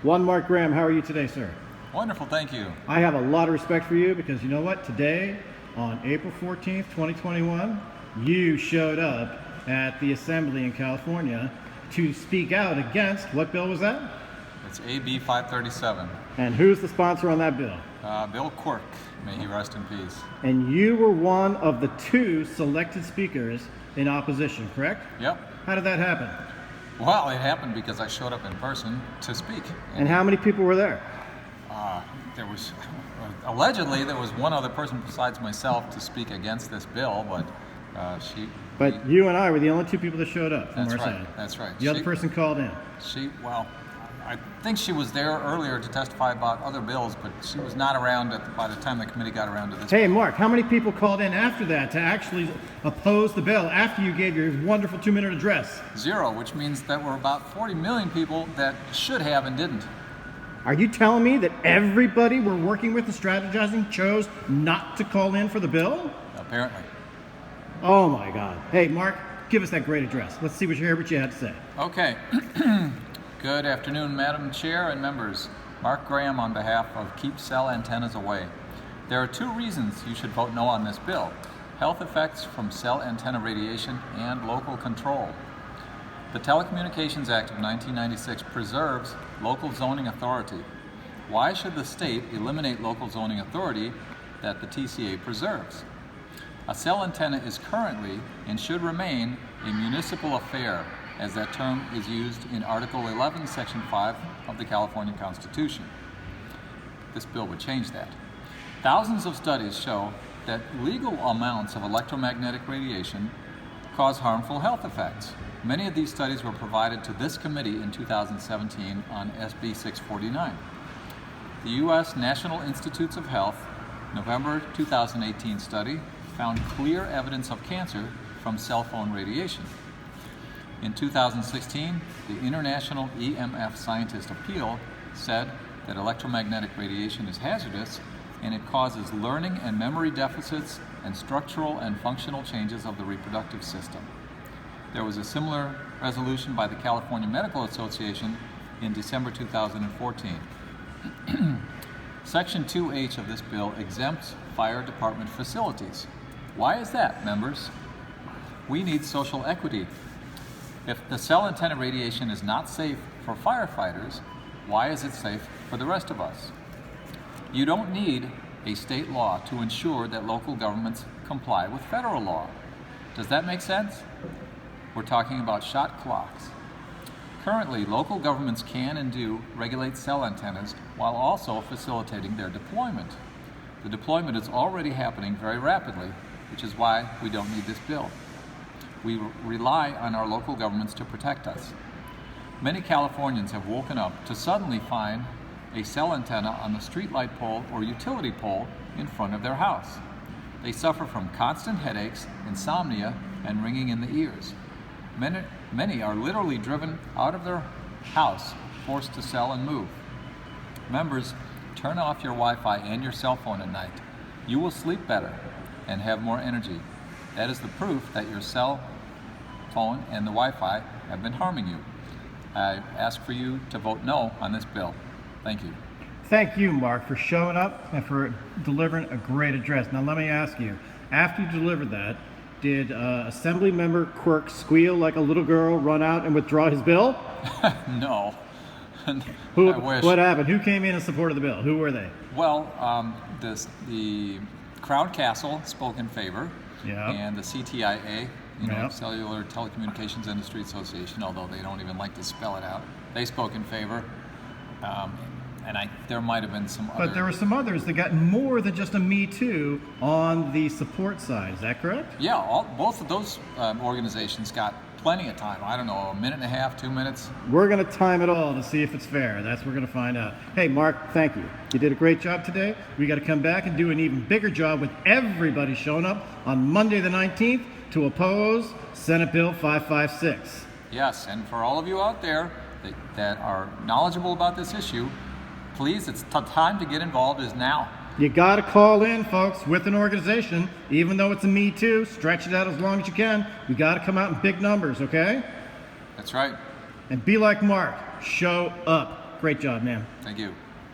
One Mark Graham, how are you today, sir? Wonderful, thank you. I have a lot of respect for you because you know what? Today, on April 14th, 2021, you showed up at the Assembly in California to speak out against, what bill was that? It's AB 537. And who's the sponsor on that bill? Bill Quirk, may he rest in peace. And you were one of the two selected speakers in opposition, correct? Yep. How did that happen? Well, it happened because I showed up in person to speak. And how many people were there? There was, allegedly, there was one other person besides myself to speak against this bill, but But you and I were the only two people that showed up from our side. That's right. The other person called in. Well, I think she was there earlier to testify about other bills, but she was not around by the time the committee got around to this. Hey, Mark, how many people called in after that to actually oppose the bill after you gave your wonderful 2-minute address? 0, which means that we're about 40 million people that should have and didn't. Are you telling me that everybody we're working with and strategizing chose not to call in for the bill? Apparently. Oh my God. Hey, Mark, give us that great address. Let's see what you had to say. Okay. Good afternoon, Madam Chair and members. Mark Graham on behalf of Keep Cell Antennas Away. There are 2 reasons you should vote no on this bill: health effects from cell antenna radiation and local control. The Telecommunications Act of 1996 preserves local zoning authority. Why should the state eliminate local zoning authority that the TCA preserves? A cell antenna is currently and should remain a municipal affair, as that term is used in Article 11, Section 5 of the California Constitution. This bill would change that. Thousands of studies show that legal amounts of electromagnetic radiation cause harmful health effects. Many of these studies were provided to this committee in 2017 on SB 649. The U.S. National Institutes of Health November 2018 study found clear evidence of cancer from cell phone radiation. In 2016, the International EMF Scientist Appeal said that electromagnetic radiation is hazardous and it causes learning and memory deficits and structural and functional changes of the reproductive system. There was a similar resolution by the California Medical Association in December 2014. Section 2H of this bill exempts fire department facilities. Why is that, members? We need social equity. If the cell antenna radiation is not safe for firefighters, why is it safe for the rest of us? You don't need a state law to ensure that local governments comply with federal law. Does that make sense? We're talking about shot clocks. Currently, local governments can and do regulate cell antennas while also facilitating their deployment. The deployment is already happening very rapidly, which is why we don't need this bill. We rely on our local governments to protect us. Many Californians have woken up to suddenly find a cell antenna on the streetlight pole or utility pole in front of their house. They suffer from constant headaches, insomnia, and ringing in the ears. Many are literally driven out of their house, forced to sell and move. Members, turn off your Wi-Fi and your cell phone at night. You will sleep better and have more energy. That is the proof that your cell phone and the Wi-Fi have been harming you. I ask for you to vote no on this bill. Thank you. Thank you, Mark, for showing up and for delivering a great address. Now let me ask you, after you delivered that, did Assemblymember Quirk squeal like a little girl, run out and withdraw his bill? No. I wish. What happened? Who came in support of the bill? Who were they? Well, the Crown Castle spoke in favor, and the CTIA, Cellular Telecommunications Industry Association, although they don't even like to spell it out, they spoke in favor. And there might have been some other... But there were some others that got more than just a Me Too on the support side. Is that correct? Yeah, both of those organizations got plenty of time. I don't know, a minute and a half, 2 minutes. We're going to time it all to see if it's fair. That's what we're going to find out. Hey, Mark, thank you. You did a great job today. We got to come back and do an even bigger job with everybody showing up on Monday the 19th to oppose Senate Bill 556. Yes, and for all of you out there that are knowledgeable about this issue, please, it's time to get involved is now. You got to call in, folks, with an organization. Even though it's a Me Too, stretch it out as long as you can. You got to come out in big numbers, okay? That's right. And be like Mark. Show up. great job, man. Thank you.